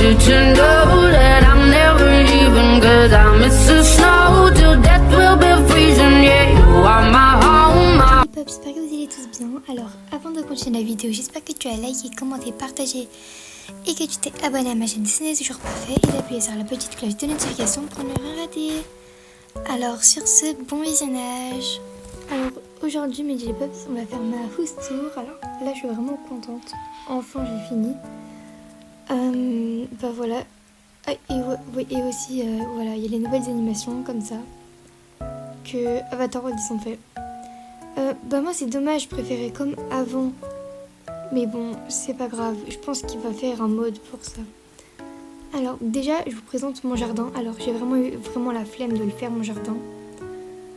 you to know that I'm never leaving, 'cause I miss the snow till death will be freezing. Yeah, you are my home. J'espère que vous allez tous bien. Alors, avant de continuer la vidéo, j'espère que tu as liké, commenté, partagé et que tu t'es abonné à ma chaîne si ce n'est toujours pas fait, et d'appuyer sur la petite cloche de notification pour ne rien rater. Alors, sur ce, bon visionnage. Alors, aujourd'hui, mes J-Pops, on va faire ma house tour. Alors, là, je suis vraiment contente. Enfin, j'ai fini. Bah voilà. Ah, et aussi, voilà, il y a les nouvelles animations comme ça que Avatar World ils ont fait. Bah moi c'est dommage, je préférais comme avant. Mais bon, c'est pas grave. Je pense qu'il va faire un mode pour ça. Alors déjà, je vous présente mon jardin. Alors j'ai vraiment eu la flemme de le faire, mon jardin.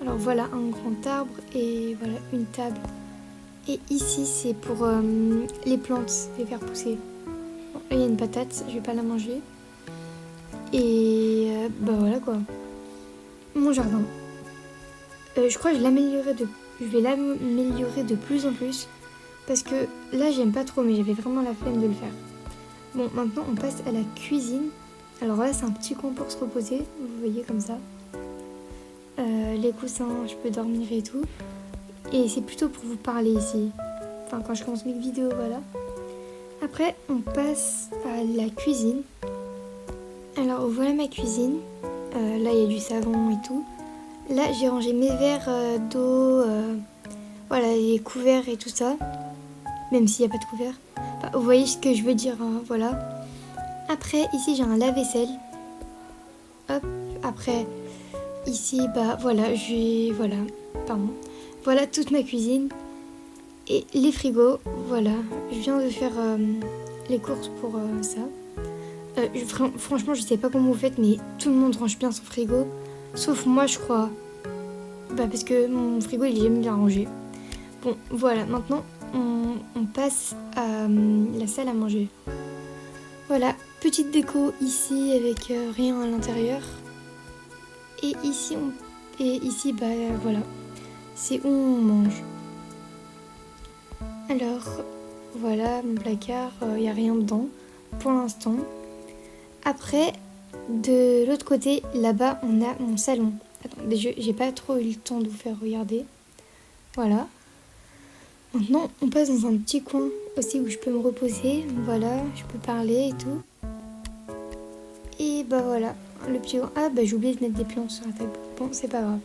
Alors voilà, un grand arbre et voilà, une table. Et ici, c'est pour les plantes, les faire pousser. Bon, là, il y a une patate, je vais pas la manger. Et bah voilà quoi. Mon jardin. Je crois que je vais l'améliorer de plus en plus. Parce que là, j'aime pas trop, mais j'avais vraiment la flemme de le faire. Bon, maintenant, on passe à la cuisine. Alors là, c'est un petit coin pour se reposer. Vous voyez comme ça. Les coussins, je peux dormir et tout. Et c'est plutôt pour vous parler ici. Enfin, quand je commence mes vidéos, voilà. Après, on passe à la cuisine. Alors, voilà ma cuisine. Là, il y a du savon et tout. Là, j'ai rangé mes verres d'eau, voilà, les couverts et tout ça. Même s'il n'y a pas de couvert. Enfin, vous voyez ce que je veux dire, hein, voilà. Après, ici, j'ai un lave-vaisselle. Hop, après, ici, bah voilà, voilà toute ma cuisine. Et les frigos, voilà. Je viens de faire les courses pour ça. Franchement, je sais pas comment vous faites, mais tout le monde range bien son frigo. Sauf moi, je crois. Bah, parce que mon frigo, il est jamais bien rangé. Bon, voilà, maintenant, on passe à la salle à manger. Voilà, petite déco ici avec rien à l'intérieur. Et ici, bah voilà, c'est où on mange. Alors, voilà, mon placard, il n'y a rien dedans pour l'instant. Après, de l'autre côté, là-bas, on a mon salon. Attendez, j'ai pas trop eu le temps de vous faire regarder. Voilà. Maintenant, on passe dans un petit coin aussi où je peux me reposer. Voilà, je peux parler et tout. Et bah voilà, le petit coin. Ah bah j'ai oublié de mettre des plantes sur la table. Bon, c'est pas grave.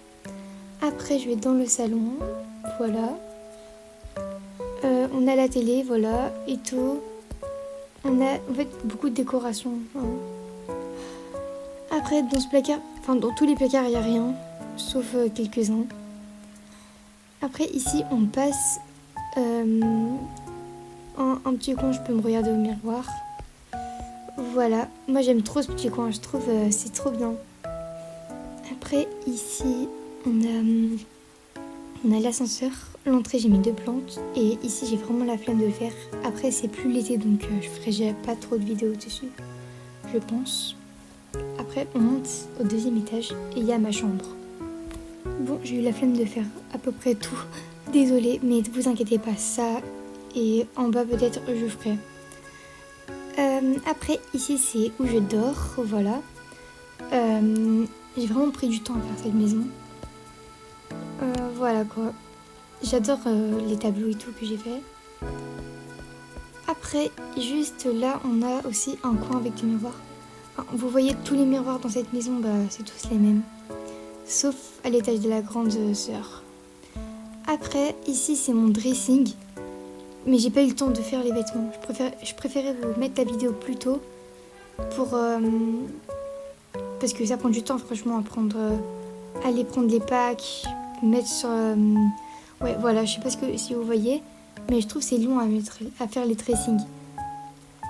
Après, je vais dans le salon. Voilà. On a la télé, voilà, et tout. On a en fait beaucoup de décorations. Hein. Après, dans ce placard, enfin dans tous les placards, il n'y a rien, sauf quelques-uns. Après, ici, on passe un petit coin, je peux me regarder au miroir. Voilà, moi j'aime trop ce petit coin, je trouve c'est trop bien. Après, ici, on a l'ascenseur. L'entrée, j'ai mis 2 plantes. Et ici, j'ai vraiment la flemme de le faire. Après, c'est plus l'été, donc je ferai pas trop de vidéos dessus, je pense. Après, on monte au 2e étage et il y a ma chambre. Bon, j'ai eu la flemme de faire à peu près tout. Désolée, mais ne vous inquiétez pas, ça. Et en bas, peut-être, je ferai. Après, ici, c'est où je dors. Voilà. J'ai vraiment pris du temps à faire cette maison. Voilà quoi. J'adore les tableaux et tout que j'ai fait. Après, juste là, on a aussi un coin avec des miroirs. Enfin, vous voyez tous les miroirs dans cette maison, bah c'est tous les mêmes. Sauf à l'étage de la grande sœur. Après, ici, c'est mon dressing. Mais j'ai pas eu le temps de faire les vêtements. Je préférais vous mettre la vidéo plus tôt. Parce que ça prend du temps, franchement, à aller prendre les packs, mettre sur... ouais, voilà, je sais pas si vous voyez, mais je trouve que c'est long à faire les dressings.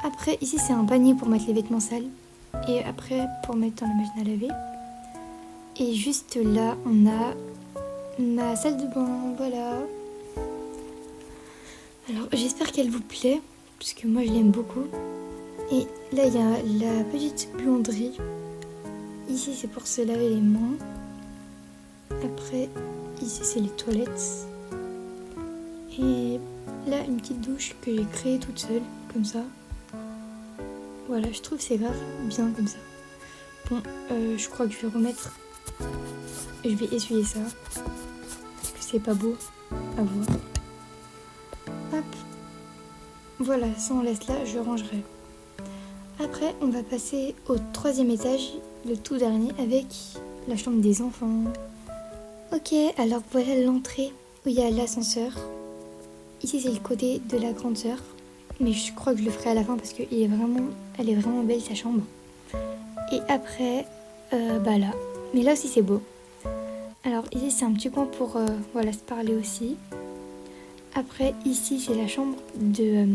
Après, ici, c'est un panier pour mettre les vêtements sales. Et après, pour mettre dans la machine à laver. Et juste là, on a ma salle de bain, voilà. Alors, j'espère qu'elle vous plaît, parce que moi, je l'aime beaucoup. Et là, il y a la petite buanderie. Ici, c'est pour se laver les mains. Après, ici, c'est les toilettes. Et là, une petite douche que j'ai créée toute seule, comme ça. Voilà, je trouve que c'est grave bien comme ça. Bon, je crois que je vais remettre... Je vais essuyer ça. Parce que c'est pas beau à voir. Hop. Voilà, ça on laisse là, je rangerai. Après, on va passer au 3e étage, le tout dernier, avec la chambre des enfants. Ok, alors voilà l'entrée où il y a l'ascenseur. Ici, c'est le côté de la grande sœur. Mais je crois que je le ferai à la fin parce qu'elle est vraiment belle sa chambre. Et après, bah là. Mais là aussi, c'est beau. Alors ici, c'est un petit coin pour voilà, se parler aussi. Après, ici, c'est la chambre de...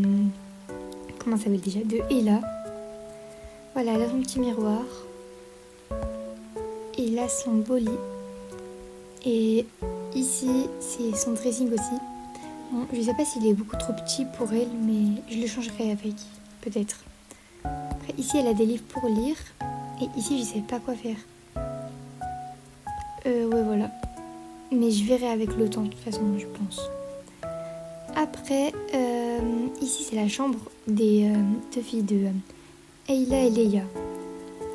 comment ça s'appelle déjà? De Ella. Voilà, là, son petit miroir. Et là, son beau lit. Et ici, c'est son dressing aussi. Bon, je sais pas s'il est beaucoup trop petit pour elle, mais je le changerai avec, peut-être. Après, ici, elle a des livres pour lire. Et ici, je sais pas quoi faire. Ouais, voilà. Mais je verrai avec le temps, de toute façon, je pense. Après, ici, c'est la chambre des deux filles de Ayla et Leia.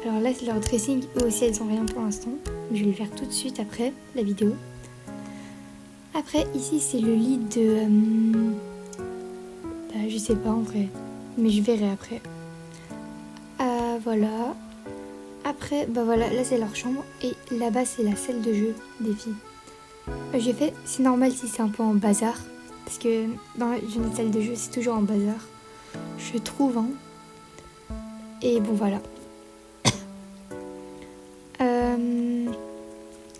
Alors là, c'est leur dressing. Eux aussi, elles ont rien pour l'instant. Je vais le faire tout de suite après la vidéo. Après, ici, c'est le lit de... je sais pas en vrai. Mais je verrai après. Voilà. Après, bah voilà, là, c'est leur chambre. Et là-bas, c'est la salle de jeu des filles. J'ai fait... C'est normal si c'est un peu en bazar. Parce que dans une salle de jeu, c'est toujours en bazar. Je trouve, hein. Et bon, voilà.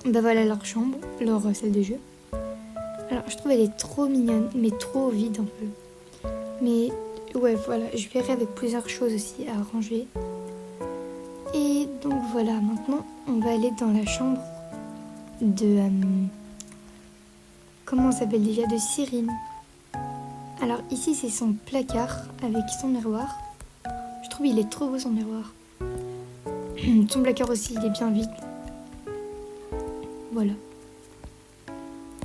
Bah voilà leur chambre, leur salle de jeu. Alors je trouve elle est trop mignonne, mais trop vide un peu. Mais ouais voilà, je verrai avec plusieurs choses aussi à ranger. Et donc voilà, maintenant on va aller dans la chambre de... comment ça s'appelle déjà? De Cyrine. Alors ici c'est son placard avec son miroir. Je trouve il est trop beau son miroir. Son placard aussi il est bien vide. Voilà.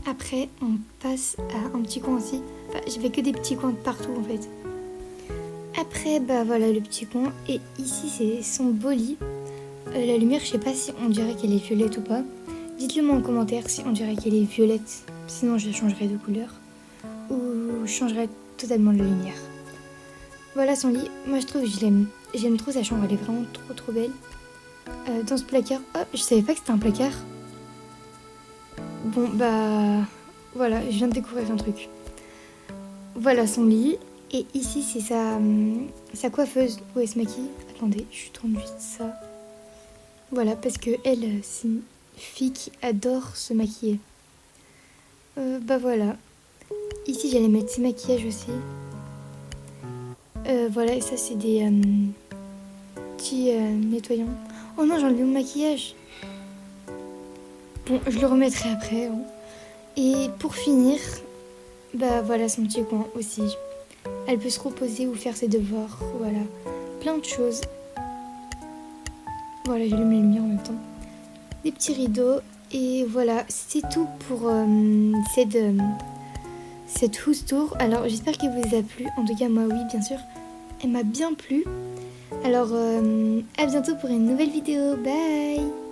Après, on passe à un petit coin aussi. Enfin, je fais que des petits coins de partout en fait. Après, bah voilà le petit coin. Et ici, c'est son beau lit. La lumière, je sais pas si on dirait qu'elle est violette ou pas. Dites-le moi en commentaire si on dirait qu'elle est violette. Sinon, je la changerai de couleur. Ou je changerai totalement la lumière. Voilà son lit. Moi, je trouve que je l'aime. J'aime trop sa chambre. Elle est vraiment trop belle. Dans ce placard... Oh, je savais pas que c'était un placard. Bon, bah... Voilà, je viens de découvrir un truc. Voilà son lit. Et ici, c'est sa coiffeuse où elle se maquille. Attendez, je tourne juste ça. Voilà, parce que elle, c'est une fille qui adore se maquiller. Bah voilà. Ici, j'allais mettre ses maquillages aussi. Voilà, et ça, c'est des petits nettoyants. Oh non, j'ai enlevé mon maquillage. Bon, je le remettrai après. Hein. Et pour finir, bah voilà son petit coin aussi. Elle peut se reposer ou faire ses devoirs. Voilà, plein de choses. Voilà, j'allume les lumières en même temps. Des petits rideaux. Et voilà, c'est tout pour cette house tour. Alors, j'espère qu'elle vous a plu. En tout cas, moi, oui, bien sûr. Elle m'a bien plu. Alors, à bientôt pour une nouvelle vidéo. Bye!